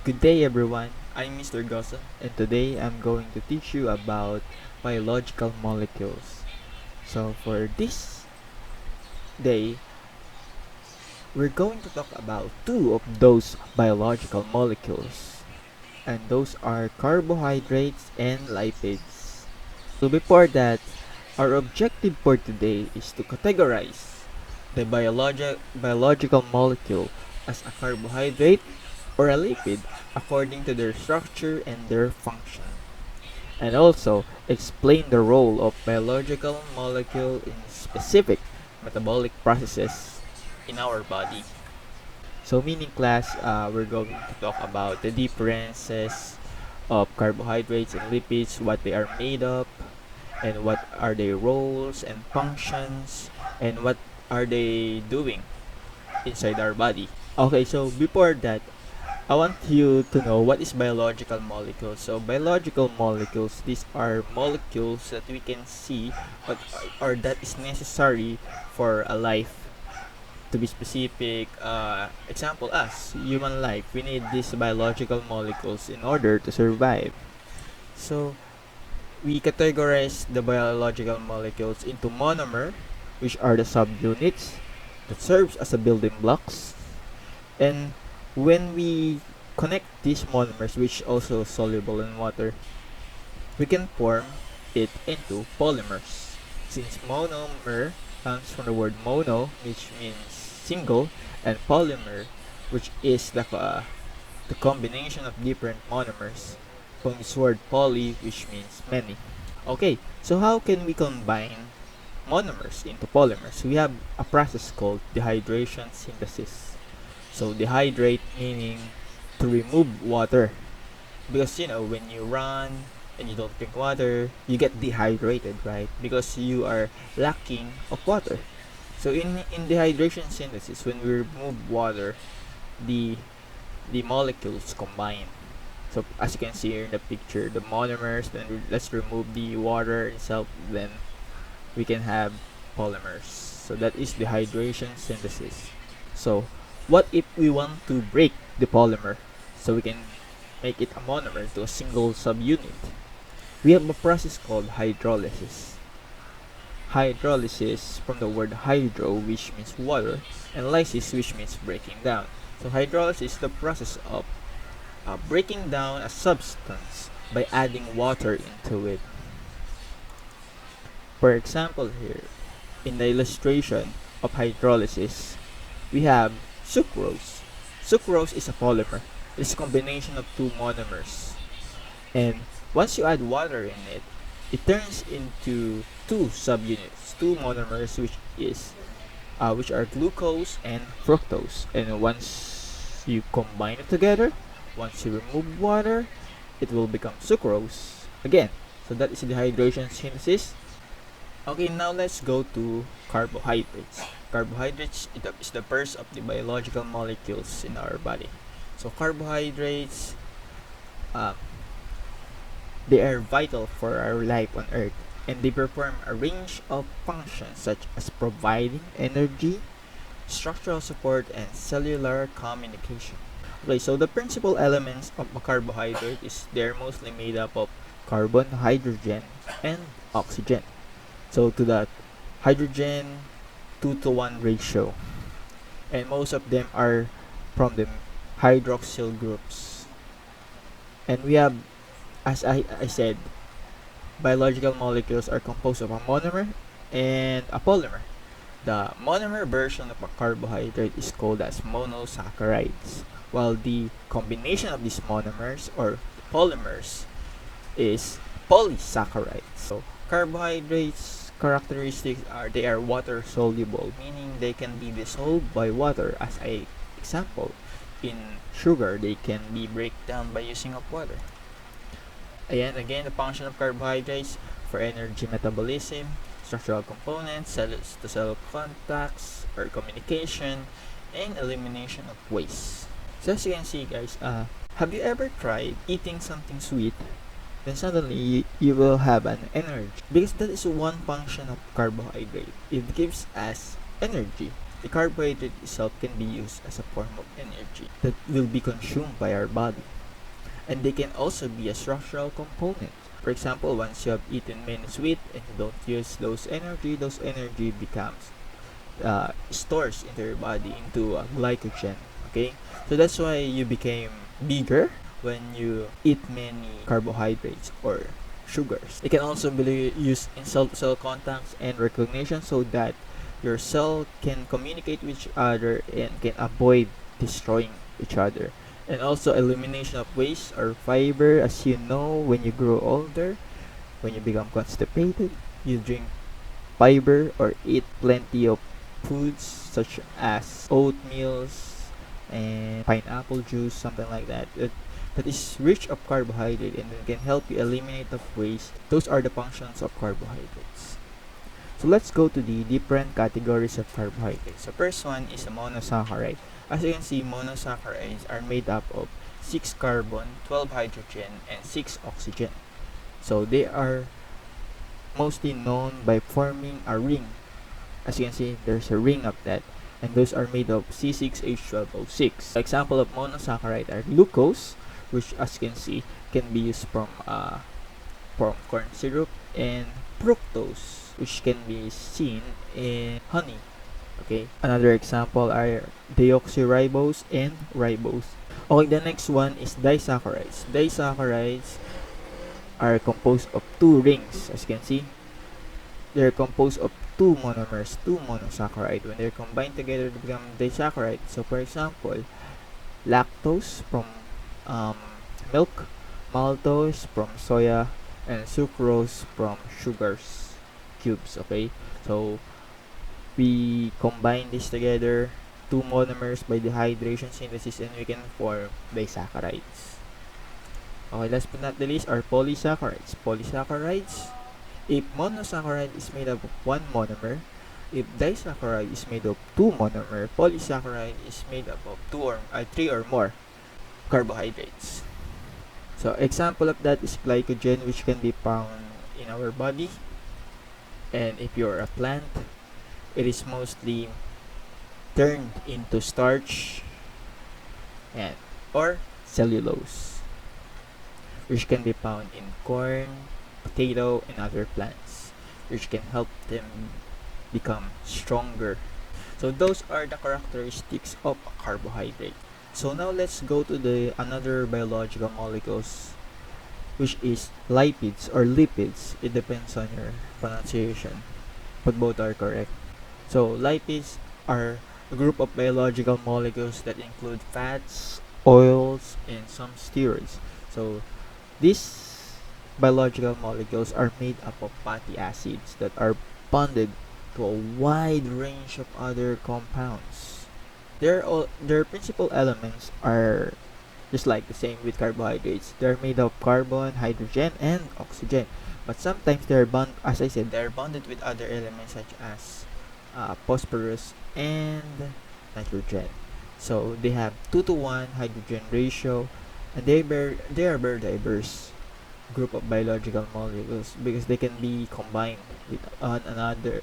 Good day everyone, I'm Mr. Gosa and today I'm going to teach you about biological molecules. So for this day, we're going to talk about two of those biological molecules, and those are carbohydrates and lipids. So before that, our objective for today is to categorize the biological molecule as a carbohydrate or a lipid according to their structure and their function, and also explain the role of biological molecule in specific metabolic processes in our body. So meaning class, we're going to talk about the differences of carbohydrates and lipids, what they are made of, and what are their roles and functions, and what are they doing inside our body. Okay, so before that, I want you to know what is biological molecules. So biological molecules, these are molecules that we can see or that is necessary for a life. To be specific, example us, human life, we need these biological molecules in order to survive. So we categorize the biological molecules into monomer, which are the subunits that serves as a building blocks. And when we connect these monomers, which also soluble in water, we can form it into polymers. Since monomer comes from the word mono, which means single, and polymer, which is the combination of different monomers, from this word poly, which means many. Okay, so how can we combine monomers into polymers? We have a process called dehydration synthesis. So dehydrate meaning to remove water. Because when you run and you don't drink water, you get dehydrated, right? Because you are lacking of water. So in dehydration synthesis, when we remove water, the the molecules combine. So as you can see here in the picture, the monomers, then let's remove the water itself, then we can have polymers. So that is dehydration synthesis. So what if we want to break the polymer so we can make it a monomer to a single subunit? We have a process called hydrolysis. Hydrolysis from the word hydro, which means water, and lysis, which means breaking down. So hydrolysis is the process of breaking down a substance by adding water into it. For example here, in the illustration of hydrolysis, we have sucrose. Sucrose is a polymer. It's a combination of two monomers. And once you add water in it, it turns into two subunits, two monomers, which are glucose and fructose. And once you combine it together, once you remove water, it will become sucrose again. So that is the hydration synthesis. Okay, now let's go to carbohydrates. Carbohydrates is the first of the biological molecules in our body. So carbohydrates, uh, they are vital for our life on Earth, and they perform a range of functions such as providing energy, structural support, and cellular communication. Okay, so the principal elements of a carbohydrate is they're mostly made up of carbon, hydrogen, and oxygen. So to that, hydrogen 2-to-1 ratio, and most of them are from the hydroxyl groups. And we have, as I said, biological molecules are composed of a monomer and a polymer. The monomer version of a carbohydrate is called as monosaccharides, while the combination of these monomers or polymers is polysaccharides. So carbohydrates characteristics are they are water soluble, meaning they can be dissolved by water. As a example, in sugar, they can be break down by using of water. And again, the function of carbohydrates for energy metabolism, structural components, cell-to-cell contacts or communication, and elimination of waste. So as you can see, guys, have you ever tried eating something sweet? Then suddenly you will have an energy, because that is one function of carbohydrate. It gives us energy. The carbohydrate itself can be used as a form of energy that will be consumed by our body. And they can also be a structural component. For example, once you have eaten many sweet and you don't use those energy becomes stores into your body into glycogen. Okay, so that's why you became bigger when you eat many carbohydrates or sugars. It can also be used in cell-to-cell contacts and recognition so that your cell can communicate with each other and can avoid destroying each other. And also elimination of waste or fiber. As you know, when you grow older, when you become constipated, you drink fiber or eat plenty of foods such as oatmeals and pineapple juice, something like that. That is rich of carbohydrate and it can help you eliminate of waste. Those are the functions of carbohydrates. So let's go to the different categories of carbohydrates. The first one is a monosaccharide. As you can see, monosaccharides are made up of 6 carbon, 12 hydrogen, and 6 oxygen. So they are mostly known by forming a ring. As you can see, there's a ring of that, and those are made of C6H12O6. Example of monosaccharide are glucose, which as you can see can be used from corn syrup, and fructose, which can be seen in honey. Okay, another example are deoxyribose and ribose. Okay, the next one is disaccharides. Disaccharides are composed of 2 rings. As you can see, they're composed of 2 monomers, 2 monosaccharide. When they're combined together, they become disaccharide. So for example, lactose from milk, maltose from soya, and sucrose from sugars cubes. Okay, so we combine this together, 2 monomers by dehydration synthesis, and we can form disaccharides. Okay, last but not the least are polysaccharides. Polysaccharides, if monosaccharide is made up of 1 monomer, if disaccharide is made of 2 monomer, polysaccharide is made up of 3 or more carbohydrates. So example of that is glycogen, which can be found in our body. And if you're a plant, it is mostly turned into starch and or cellulose, which can be found in corn, potato, and other plants, which can help them become stronger. So those are the characteristics of a carbohydrate. So now let's go to the another biological molecules, which is lipids or lipids. It depends on your pronunciation, but both are correct. So lipids are a group of biological molecules that include fats, oils, and some steroids. So these biological molecules are made up of fatty acids that are bonded to a wide range of other compounds. Their principal elements are just like the same with carbohydrates. They're made of carbon, hydrogen, and oxygen. But sometimes they're as I said, they're bonded with other elements such as phosphorus and nitrogen. So they have 2-to-1 hydrogen ratio, and they are very diverse group of biological molecules because they can be combined with another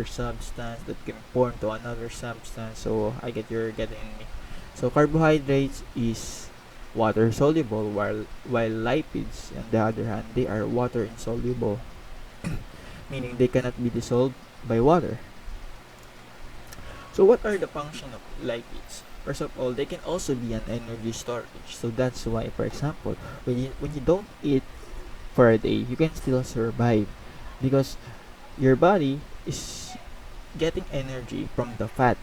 substance that can form to another substance. So I get you're getting me. So carbohydrates is water soluble, while lipids on the other hand, they are water insoluble, meaning they cannot be dissolved by water. So what are the function of lipids? First of all, they can also be an energy storage. So that's why, for example, when you don't eat for a day, you can still survive because your body is getting energy from the fat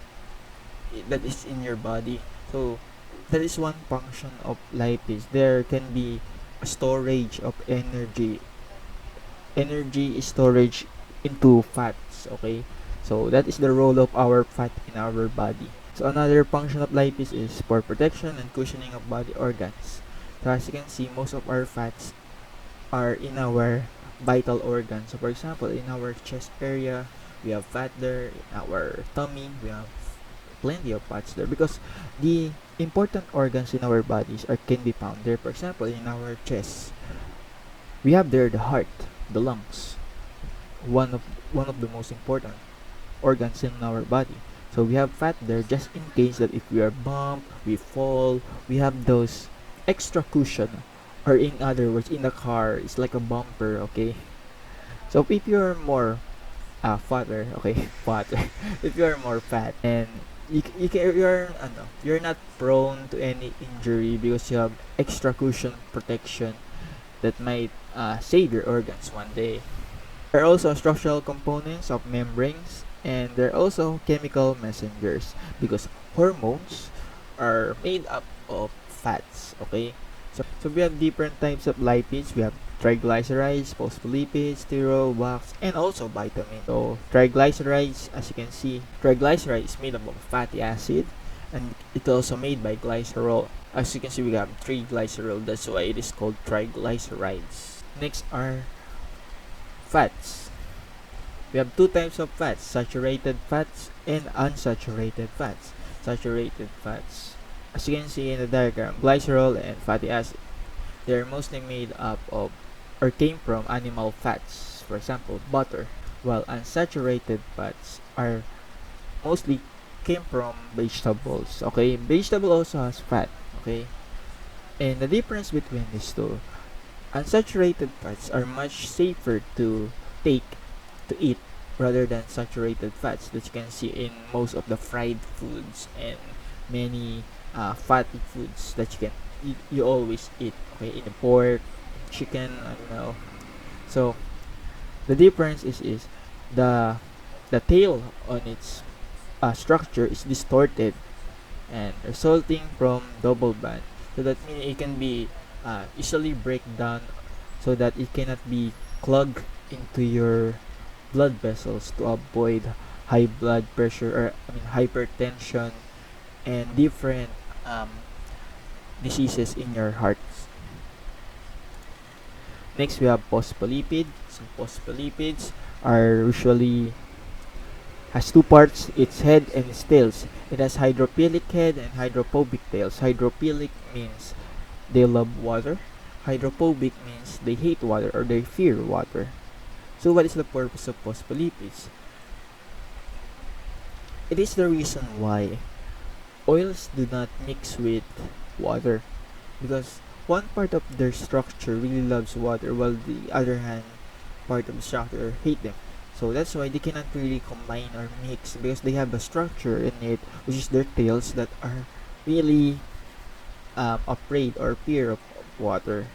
that is in your body. So that is one function of lipids. There can be a storage of energy. Energy is storage into fats. Okay, so that is the role of our fat in our body. So another function of lipids is for protection and cushioning of body organs. So as you can see, most of our fats are in our vital organs. So for example, in our chest area, we have fat there. In our tummy, we have plenty of fats there because the important organs in our bodies can be found there. For example, in our chest, we have there the heart, the lungs, one of the most important. organs in our body. So we have fat there just in case that if we are bumped, we fall, we have those extra cushion, or in other words, in the car, it's like a bumper, okay? So if you're more fatter, okay, fatter, if you're more fat, and you're not prone to any injury because you have extra cushion protection that might save your organs one day. There are also structural components of membranes, and there are also chemical messengers because hormones are made up of fats, okay? So we have different types of lipids. We have triglycerides, phospholipids, sterol, wax, and also vitamin. So triglycerides, as you can see, triglyceride is made up of fatty acid, and it's also made by glycerol. As you can see, we have triglycerol. That's why it is called triglycerides. Next are fats. We have two types of fats: saturated fats and unsaturated fats. Saturated fats, as you can see in the diagram, glycerol and fatty acid, they are mostly made up of or came from animal fats, for example, butter, while unsaturated fats are mostly came from vegetables. Okay, vegetable also has fat. Okay, and the difference between these two, unsaturated fats are much safer to take to eat rather than saturated fats that you can see in most of the fried foods and many fatty foods that you always eat, okay, in the pork, chicken, I don't know. So the difference is the the tail on its structure is distorted and resulting from double band, so that means it can be easily break down, so that it cannot be clogged into your blood vessels to avoid high blood pressure, or I mean hypertension, and different diseases in your heart. Next, we have phospholipids. So phospholipids are usually has two parts: its head and its tails. It has hydrophilic head and hydrophobic tails. Hydrophilic means they love water. Hydrophobic means they hate water or they fear water. So what is the purpose of phospholipids? It is the reason why oils do not mix with water, because one part of their structure really loves water while the other hand part of the structure hate them. So that's why they cannot really combine or mix, because they have a structure in it, which is their tails, that are really afraid or fear of water.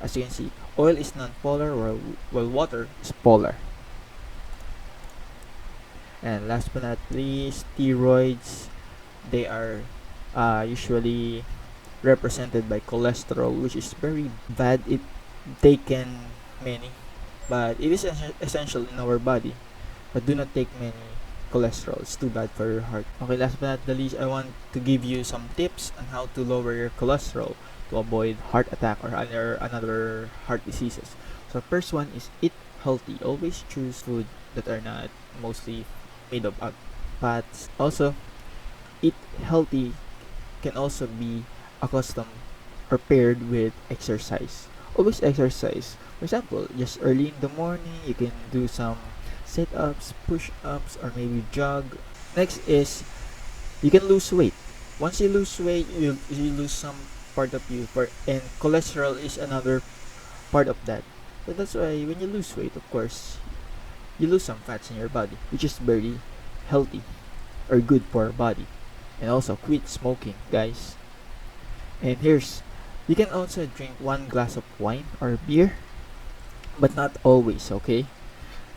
As you can see, oil is non-polar while water is polar. And last but not least, steroids. They are usually represented by cholesterol, which is very bad if taken many, but it is essential in our body. But do not take many cholesterol, it's too bad for your heart. Okay, last but not the least, I want to give you some tips on how to lower your cholesterol to avoid heart attack or another heart diseases. So first one is eat healthy. Always choose food that are not mostly made of fats. Also, eat healthy can also be accustomed or paired with exercise. Always exercise. For example, just early in the morning, you can do some sit-ups, push-ups, or maybe jog. Next is you can lose weight. Once you lose weight, you lose some part of you, and cholesterol is another part of that. So that's why when you lose weight, of course, you lose some fats in your body, which is very healthy or good for our body. And also quit smoking, guys. And you can also drink 1 glass of wine or beer, but not always, okay?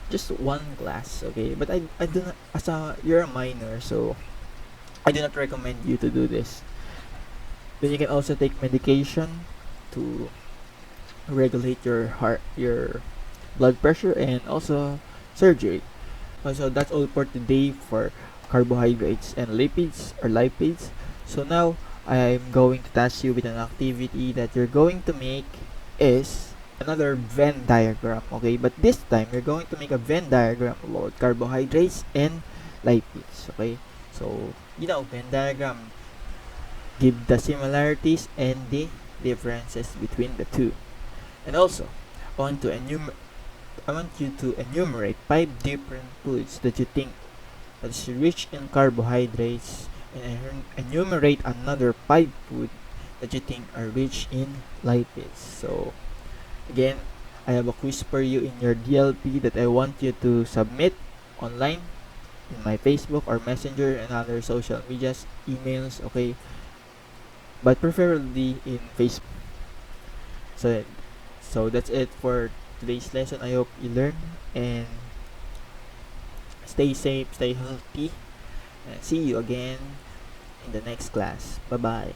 Just 1 glass, okay? But I do not, you're a minor, so I do not recommend you to do this. Then you can also take medication to regulate your blood pressure, and also surgery. So that's all for today for carbohydrates and lipids. So now I'm going to task you with an activity that you're going to make is another Venn diagram, okay? But this time you're going to make a Venn diagram about carbohydrates and lipids, okay? So Venn diagram give the similarities and the differences between the two. And also, I want you to enumerate 5 different foods that you think that is rich in carbohydrates, and enumerate another 5 food that you think are rich in lipids. So again, I have a quiz for you in your DLP that I want you to submit online in my Facebook or Messenger and other social medias, emails, okay? But preferably in Facebook. So, so that's it for today's lesson. I hope you learn and stay safe, stay healthy, and see you again in the next class. Bye bye.